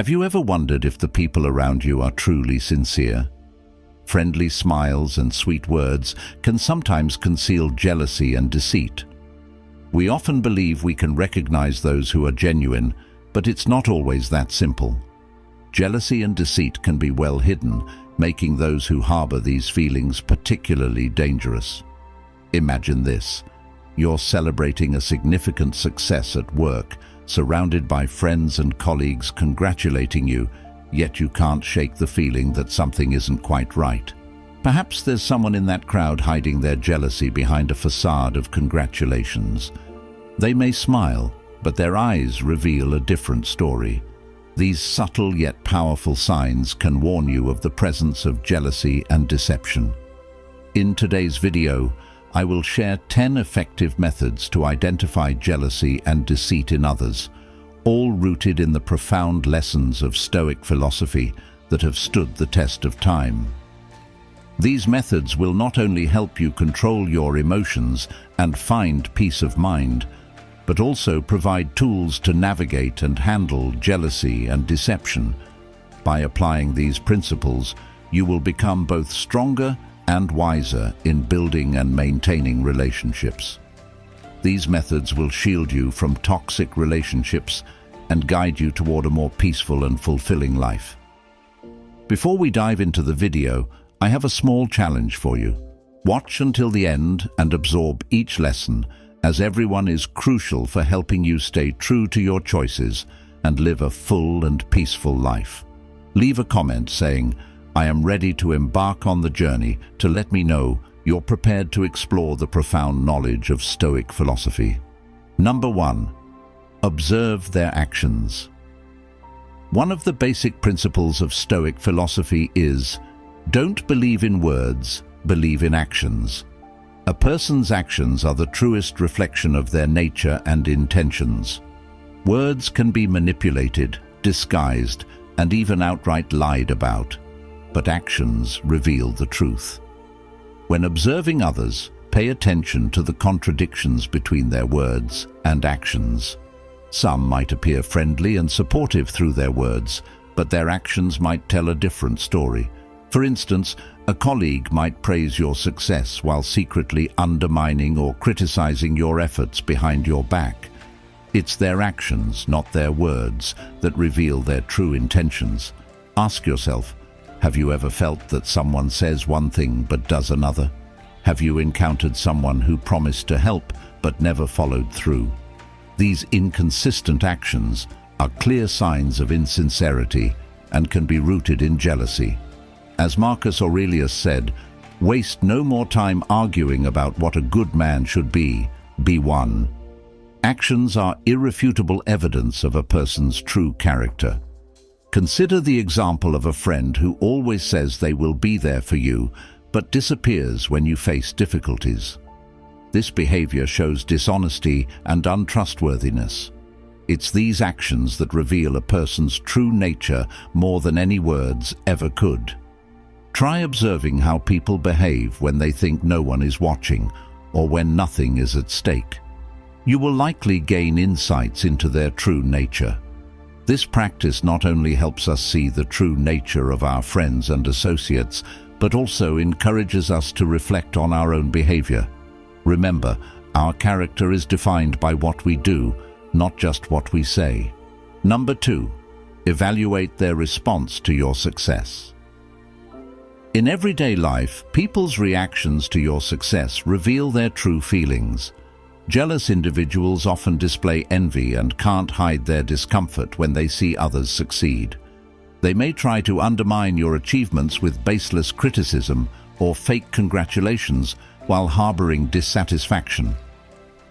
Have you ever wondered if the people around you are truly sincere? Friendly smiles and sweet words can sometimes conceal jealousy and deceit. We often believe we can recognize those who are genuine, but it's not always that simple. Jealousy and deceit can be well hidden, making those who harbor these feelings particularly dangerous. Imagine this. You're celebrating a significant success at work, surrounded by friends and colleagues congratulating you, yet you can't shake the feeling that something isn't quite right. Perhaps there's someone in that crowd hiding their jealousy behind a facade of congratulations. They may smile, but their eyes reveal a different story. These subtle yet powerful signs can warn you of the presence of jealousy and deception. In today's video, I will share 10 effective methods to identify jealousy and deceit in others, all rooted in the profound lessons of Stoic philosophy that have stood the test of time. These methods will not only help you control your emotions and find peace of mind, but also provide tools to navigate and handle jealousy and deception. By applying these principles, you will become both stronger and wiser in building and maintaining relationships. These methods will shield you from toxic relationships and guide you toward a more peaceful and fulfilling life. Before we dive into the video, I have a small challenge for you. Watch until the end and absorb each lesson, as everyone is crucial for helping you stay true to your choices and live a full and peaceful life. Leave a comment saying, "I am ready to embark on the journey," to let me know you're prepared to explore the profound knowledge of Stoic philosophy. Number 1. Observe their actions. One of the basic principles of Stoic philosophy is, don't believe in words, believe in actions. A person's actions are the truest reflection of their nature and intentions. Words can be manipulated, disguised, and even outright lied about, but actions reveal the truth. When observing others, pay attention to the contradictions between their words and actions. Some might appear friendly and supportive through their words, but their actions might tell a different story. For instance, a colleague might praise your success while secretly undermining or criticizing your efforts behind your back. It's their actions, not their words, that reveal their true intentions. Ask yourself, have you ever felt that someone says one thing but does another? Have you encountered someone who promised to help but never followed through? These inconsistent actions are clear signs of insincerity and can be rooted in jealousy. As Marcus Aurelius said, "Waste no more time arguing about what a good man should be one." Actions are irrefutable evidence of a person's true character. Consider the example of a friend who always says they will be there for you, but disappears when you face difficulties. This behavior shows dishonesty and untrustworthiness. It's these actions that reveal a person's true nature more than any words ever could. Try observing how people behave when they think no one is watching or when nothing is at stake. You will likely gain insights into their true nature. This practice not only helps us see the true nature of our friends and associates, but also encourages us to reflect on our own behavior. Remember, our character is defined by what we do, not just what we say. Number 2, evaluate their response to your success. In everyday life, people's reactions to your success reveal their true feelings. Jealous individuals often display envy and can't hide their discomfort when they see others succeed. They may try to undermine your achievements with baseless criticism or fake congratulations while harboring dissatisfaction.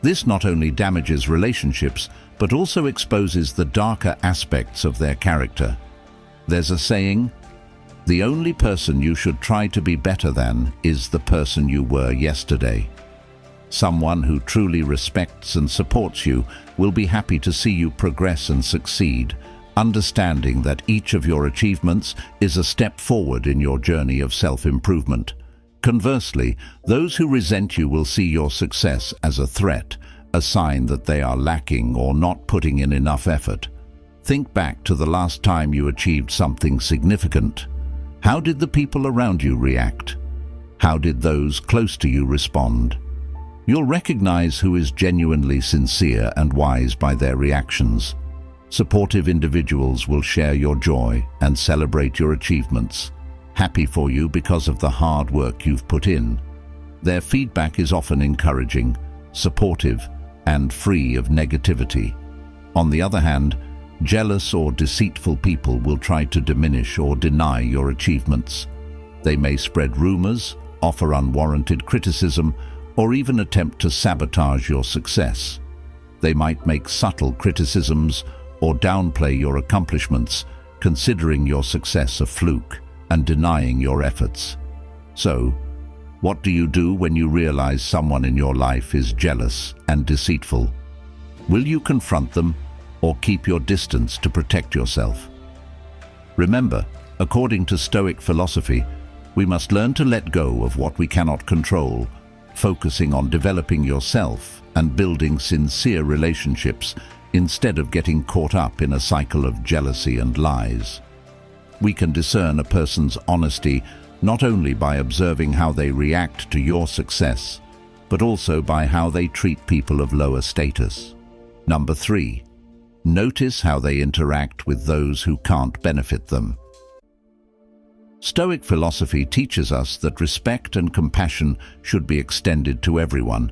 This not only damages relationships, but also exposes the darker aspects of their character. There's a saying, "The only person you should try to be better than is the person you were yesterday." Someone who truly respects and supports you will be happy to see you progress and succeed, understanding that each of your achievements is a step forward in your journey of self-improvement. Conversely, those who resent you will see your success as a threat, a sign that they are lacking or not putting in enough effort. Think back to the last time you achieved something significant. How did the people around you react? How did those close to you respond? You'll recognize who is genuinely sincere and wise by their reactions. Supportive individuals will share your joy and celebrate your achievements, happy for you because of the hard work you've put in. Their feedback is often encouraging, supportive, and free of negativity. On the other hand, jealous or deceitful people will try to diminish or deny your achievements. They may spread rumors, offer unwarranted criticism, or even attempt to sabotage your success. They might make subtle criticisms or downplay your accomplishments, considering your success a fluke and denying your efforts. So, what do you do when you realize someone in your life is jealous and deceitful? Will you confront them or keep your distance to protect yourself? Remember, according to Stoic philosophy, we must learn to let go of what we cannot control, focusing on developing yourself and building sincere relationships instead of getting caught up in a cycle of jealousy and lies. We can discern a person's honesty not only by observing how they react to your success, but also by how they treat people of lower status. Number 3. Notice how they interact with those who can't benefit them. Stoic philosophy teaches us that respect and compassion should be extended to everyone,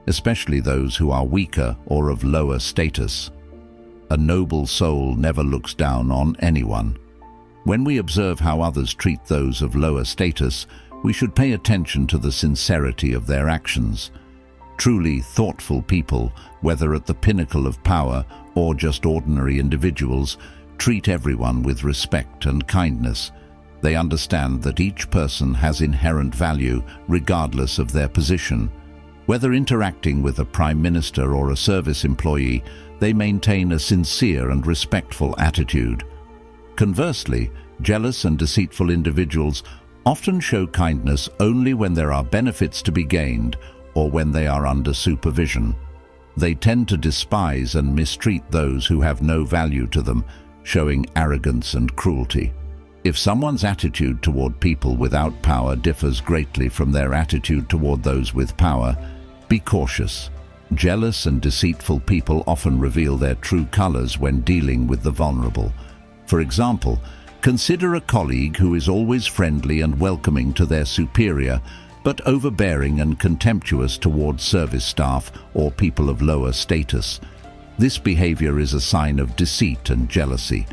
especially those who are weaker or of lower status. A noble soul never looks down on anyone. When we observe how others treat those of lower status, we should pay attention to the sincerity of their actions. Truly thoughtful people, whether at the pinnacle of power or just ordinary individuals, treat everyone with respect and kindness. They understand that each person has inherent value regardless of their position. Whether interacting with a prime minister or a service employee, they maintain a sincere and respectful attitude. Conversely, jealous and deceitful individuals often show kindness only when there are benefits to be gained or when they are under supervision. They tend to despise and mistreat those who have no value to them, showing arrogance and cruelty. If someone's attitude toward people without power differs greatly from their attitude toward those with power, be cautious. Jealous and deceitful people often reveal their true colors when dealing with the vulnerable. For example, consider a colleague who is always friendly and welcoming to their superior, but overbearing and contemptuous towards service staff or people of lower status. This behavior is a sign of deceit and jealousy.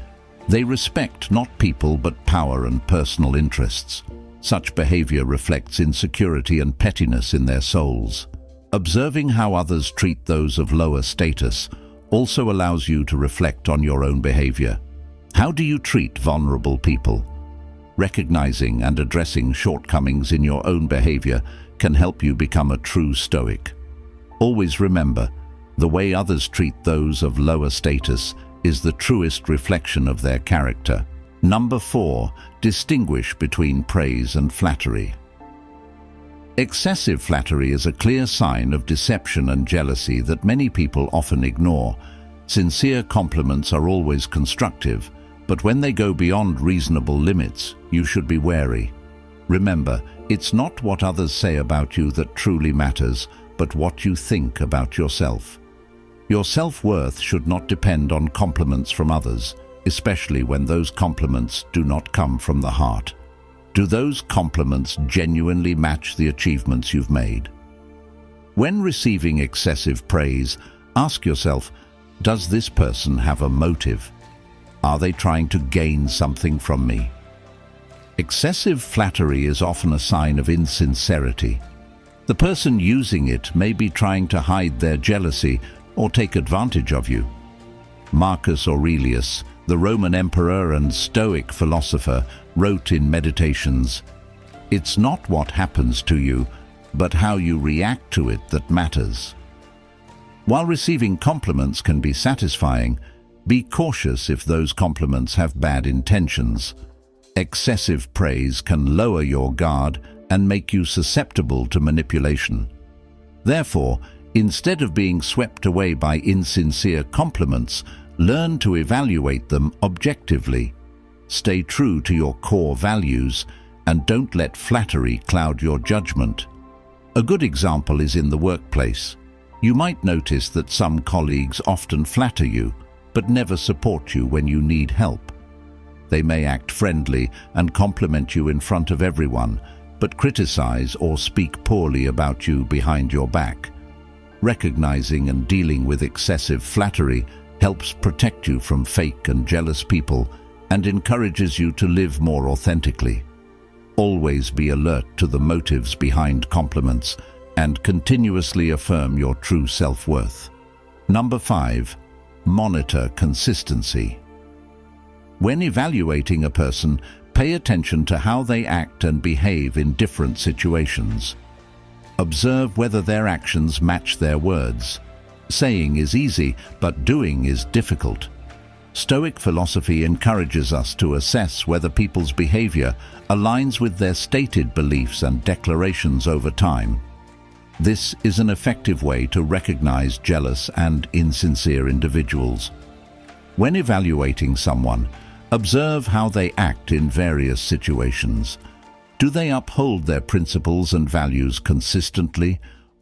They respect not people but power and personal interests. Such behavior reflects insecurity and pettiness in their souls. Observing how others treat those of lower status also allows you to reflect on your own behavior. How do you treat vulnerable people? Recognizing and addressing shortcomings in your own behavior can help you become a true Stoic. Always remember, the way others treat those of lower status is the truest reflection of their character. Number 4. Distinguish between praise and flattery. Excessive flattery is a clear sign of deception and jealousy that many people often ignore. Sincere compliments are always constructive, but when they go beyond reasonable limits, you should be wary. Remember, it's not what others say about you that truly matters, but what you think about yourself. Your self-worth should not depend on compliments from others, especially when those compliments do not come from the heart. Do those compliments genuinely match the achievements you've made? When receiving excessive praise, ask yourself, does this person have a motive? Are they trying to gain something from me? Excessive flattery is often a sign of insincerity. The person using it may be trying to hide their jealousy or take advantage of you. Marcus Aurelius, the Roman emperor and Stoic philosopher, wrote in Meditations, "It's not what happens to you, but how you react to it that matters." While receiving compliments can be satisfying, be cautious if those compliments have bad intentions. Excessive praise can lower your guard and make you susceptible to manipulation. Therefore, instead of being swept away by insincere compliments, Learn to evaluate them objectively. Stay true to your core values and don't let flattery cloud your judgment. A good example is in the workplace. You might notice that some colleagues often flatter you, but never support you when you need help. They may act friendly and compliment you in front of everyone, but criticize or speak poorly about you behind your back. Recognizing and dealing with excessive flattery helps protect you from fake and jealous people and encourages you to live more authentically. Always be alert to the motives behind compliments and continuously affirm your true self-worth. Number 5. Monitor consistency. When evaluating a person, pay attention to how they act and behave in different situations. Observe whether their actions match their words. Saying is easy, but doing is difficult. Stoic philosophy encourages us to assess whether people's behavior aligns with their stated beliefs and declarations over time. This is an effective way to recognize jealous and insincere individuals. When evaluating someone, observe how they act in various situations. Do they uphold their principles and values consistently,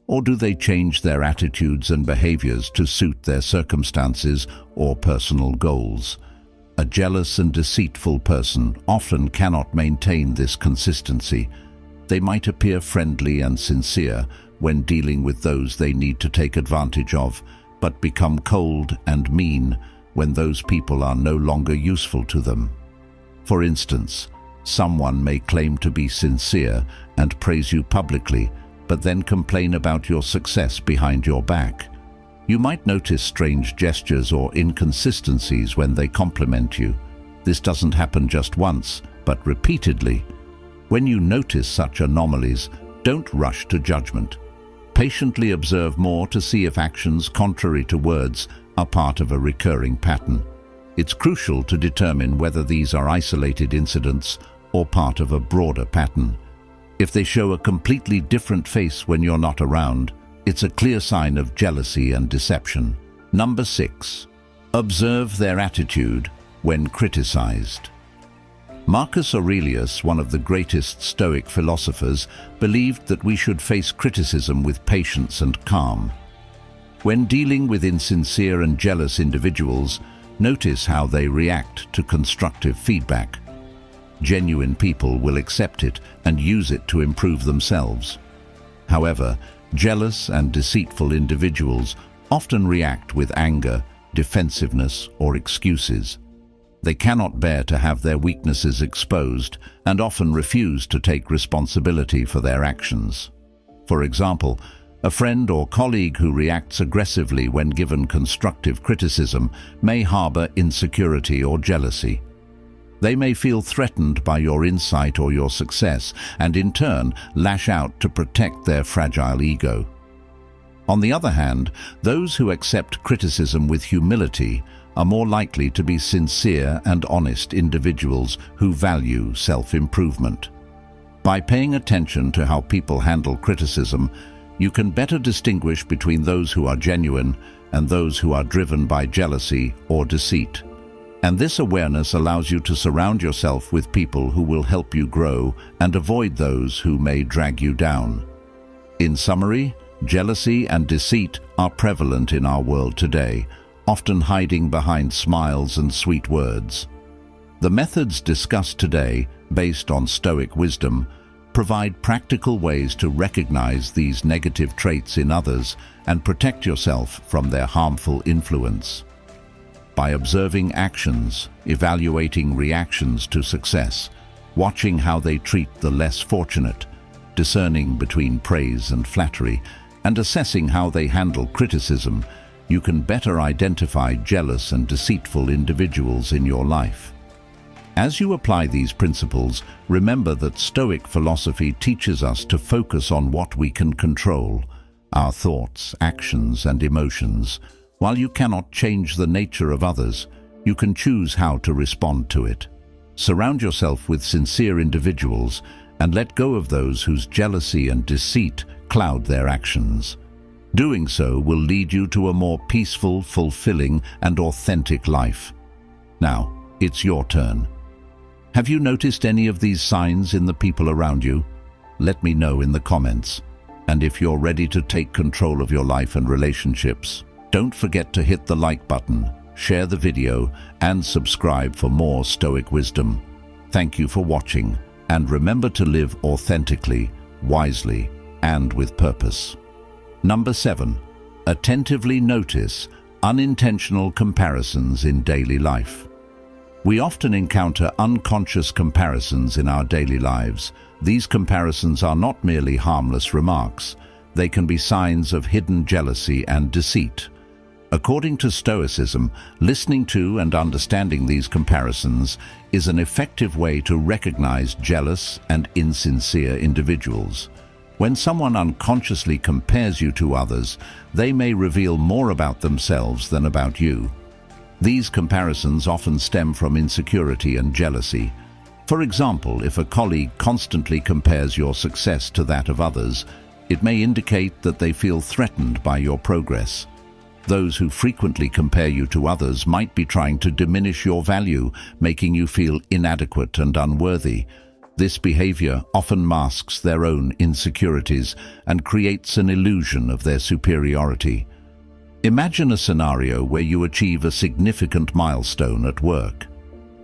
or do they change their attitudes and behaviors to suit their circumstances or personal goals? A jealous and deceitful person often cannot maintain this consistency. They might appear friendly and sincere when dealing with those they need to take advantage of, but become cold and mean when those people are no longer useful to them. For instance, someone may claim to be sincere and praise you publicly, but then complain about your success behind your back. You might notice strange gestures or inconsistencies when they compliment you. This doesn't happen just once, but repeatedly. When you notice such anomalies, don't rush to judgment. Patiently observe more to see if actions contrary to words are part of a recurring pattern. It's crucial to determine whether these are isolated incidents or part of a broader pattern. If they show a completely different face when you're not around, it's a clear sign of jealousy and deception. Number 6. Observe their attitude when criticized. Marcus Aurelius, one of the greatest Stoic philosophers, believed that we should face criticism with patience and calm. When dealing with insincere and jealous individuals, notice how they react to constructive feedback. Genuine people will accept it and use it to improve themselves. However, jealous and deceitful individuals often react with anger, defensiveness, or excuses. They cannot bear to have their weaknesses exposed and often refuse to take responsibility for their actions. For example, a friend or colleague who reacts aggressively when given constructive criticism may harbor insecurity or jealousy. They may feel threatened by your insight or your success and in turn lash out to protect their fragile ego. On the other hand, those who accept criticism with humility are more likely to be sincere and honest individuals who value self-improvement. By paying attention to how people handle criticism, you can better distinguish between those who are genuine and those who are driven by jealousy or deceit. And this awareness allows you to surround yourself with people who will help you grow and avoid those who may drag you down. In summary, jealousy and deceit are prevalent in our world today, often hiding behind smiles and sweet words. The methods discussed today, based on Stoic wisdom, provide practical ways to recognize these negative traits in others and protect yourself from their harmful influence. By observing actions, evaluating reactions to success, watching how they treat the less fortunate, discerning between praise and flattery, and assessing how they handle criticism, you can better identify jealous and deceitful individuals in your life. As you apply these principles, remember that Stoic philosophy teaches us to focus on what we can control, our thoughts, actions, and emotions. While you cannot change the nature of others, you can choose how to respond to it. Surround yourself with sincere individuals and let go of those whose jealousy and deceit cloud their actions. Doing so will lead you to a more peaceful, fulfilling, and authentic life. Now, it's your turn. Have you noticed any of these signs in the people around you? Let me know in the comments. And if you're ready to take control of your life and relationships, don't forget to hit the like button, share the video, and subscribe for more Stoic wisdom. Thank you for watching, and remember to live authentically, wisely, and with purpose. Number 7. Attentively notice unintentional comparisons in daily life. We often encounter unconscious comparisons in our daily lives. These comparisons are not merely harmless remarks. They can be signs of hidden jealousy and deceit. According to Stoicism, listening to and understanding these comparisons is an effective way to recognize jealous and insincere individuals. When someone unconsciously compares you to others, they may reveal more about themselves than about you. These comparisons often stem from insecurity and jealousy. For example, if a colleague constantly compares your success to that of others, it may indicate that they feel threatened by your progress. Those who frequently compare you to others might be trying to diminish your value, making you feel inadequate and unworthy. This behavior often masks their own insecurities and creates an illusion of their superiority. Imagine a scenario where you achieve a significant milestone at work.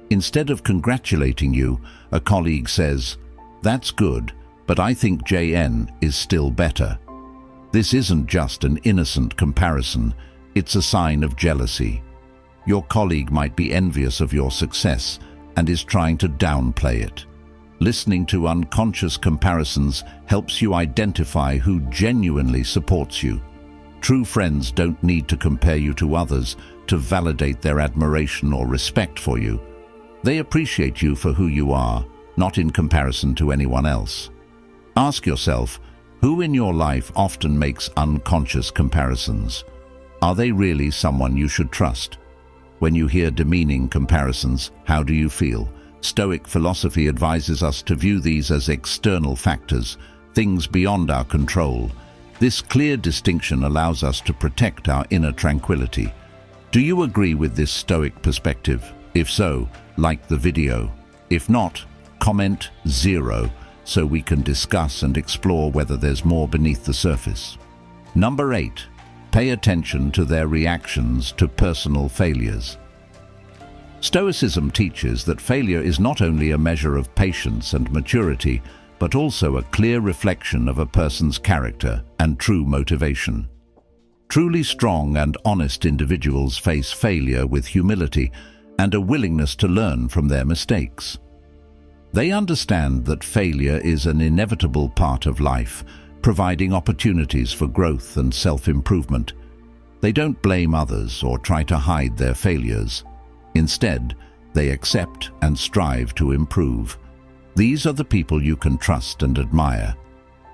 Instead of congratulating you, a colleague says, "That's good, but I think JN is still better." This isn't just an innocent comparison, it's a sign of jealousy. Your colleague might be envious of your success and is trying to downplay it. Listening to unconscious comparisons helps you identify who genuinely supports you. True friends don't need to compare you to others to validate their admiration or respect for you. They appreciate you for who you are, not in comparison to anyone else. Ask yourself, who in your life often makes unconscious comparisons? Are they really someone you should trust? When you hear demeaning comparisons, how do you feel? Stoic philosophy advises us to view these as external factors, things beyond our control. This clear distinction allows us to protect our inner tranquility. Do you agree with this Stoic perspective? If so, like the video. If not, comment 0 so we can discuss and explore whether there's more beneath the surface. Number 8. Pay attention to their reactions to personal failures. Stoicism teaches that failure is not only a measure of patience and maturity, but also a clear reflection of a person's character and true motivation. Truly strong and honest individuals face failure with humility and a willingness to learn from their mistakes. They understand that failure is an inevitable part of life, providing opportunities for growth and self-improvement. They don't blame others or try to hide their failures. Instead, they accept and strive to improve. These are the people you can trust and admire.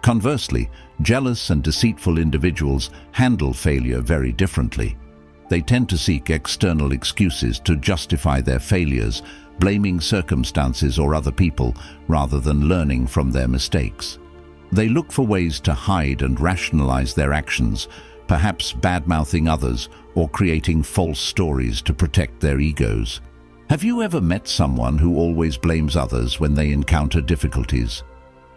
Conversely, jealous and deceitful individuals handle failure very differently. They tend to seek external excuses to justify their failures, blaming circumstances or other people rather than learning from their mistakes. They look for ways to hide and rationalize their actions, perhaps bad-mouthing others or creating false stories to protect their egos. Have you ever met someone who always blames others when they encounter difficulties?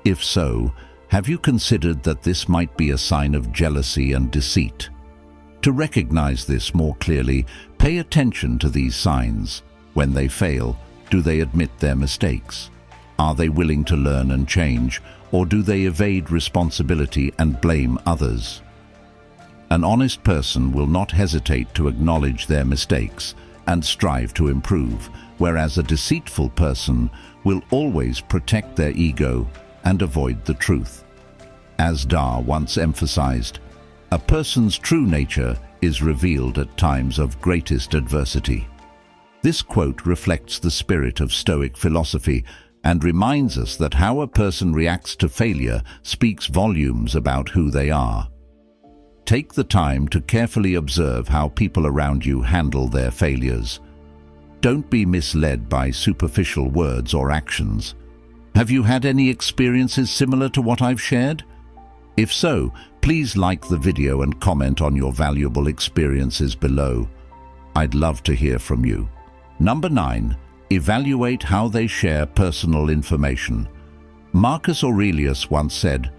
If so, have you considered that this might be a sign of jealousy and deceit? To recognize this more clearly, pay attention to these signs. When they fail, do they admit their mistakes? Are they willing to learn and change, or do they evade responsibility and blame others? An honest person will not hesitate to acknowledge their mistakes and strive to improve, whereas a deceitful person will always protect their ego and avoid the truth. As Dar once emphasized, a person's true nature is revealed at times of greatest adversity. This quote reflects the spirit of Stoic philosophy and reminds us that how a person reacts to failure speaks volumes about who they are. Take the time to carefully observe how people around you handle their failures. Don't be misled by superficial words or actions. Have you had any experiences similar to what I've shared? If so, please like the video and comment on your valuable experiences below. I'd love to hear from you. Number 9. Evaluate how they share personal information. Marcus Aurelius once said,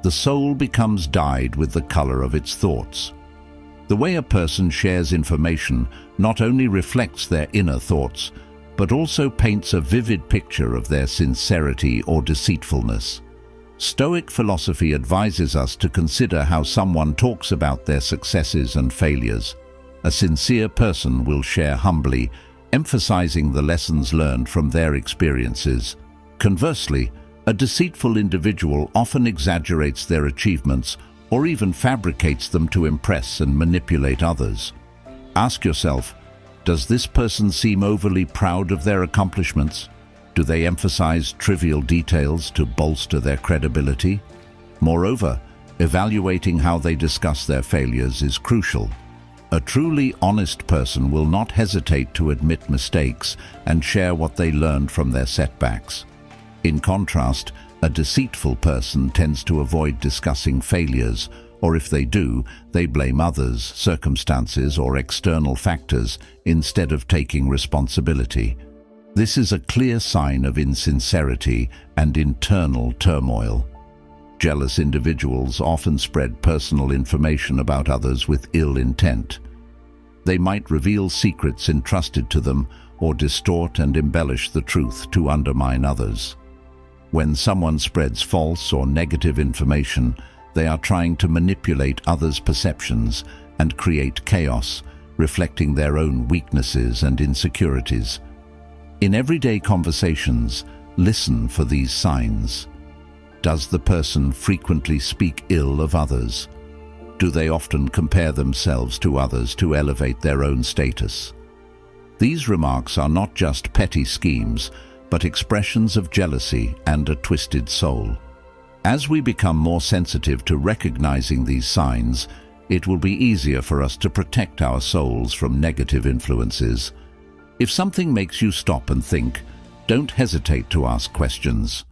"The soul becomes dyed with the color of its thoughts." The way a person shares information not only reflects their inner thoughts, but also paints a vivid picture of their sincerity or deceitfulness. Stoic philosophy advises us to consider how someone talks about their successes and failures. A sincere person will share humbly, emphasizing the lessons learned from their experiences. Conversely, a deceitful individual often exaggerates their achievements or even fabricates them to impress and manipulate others. Ask yourself, does this person seem overly proud of their accomplishments? Do they emphasize trivial details to bolster their credibility? Moreover, evaluating how they discuss their failures is crucial. A truly honest person will not hesitate to admit mistakes and share what they learned from their setbacks. In contrast, a deceitful person tends to avoid discussing failures, or if they do, they blame others, circumstances, or external factors instead of taking responsibility. This is a clear sign of insincerity and internal turmoil. Jealous individuals often spread personal information about others with ill intent. They might reveal secrets entrusted to them or distort and embellish the truth to undermine others. When someone spreads false or negative information, they are trying to manipulate others' perceptions and create chaos, reflecting their own weaknesses and insecurities. In everyday conversations, listen for these signs. Does the person frequently speak ill of others? Do they often compare themselves to others to elevate their own status? These remarks are not just petty schemes, but expressions of jealousy and a twisted soul. As we become more sensitive to recognizing these signs, it will be easier for us to protect our souls from negative influences. If something makes you stop and think, don't hesitate to ask questions.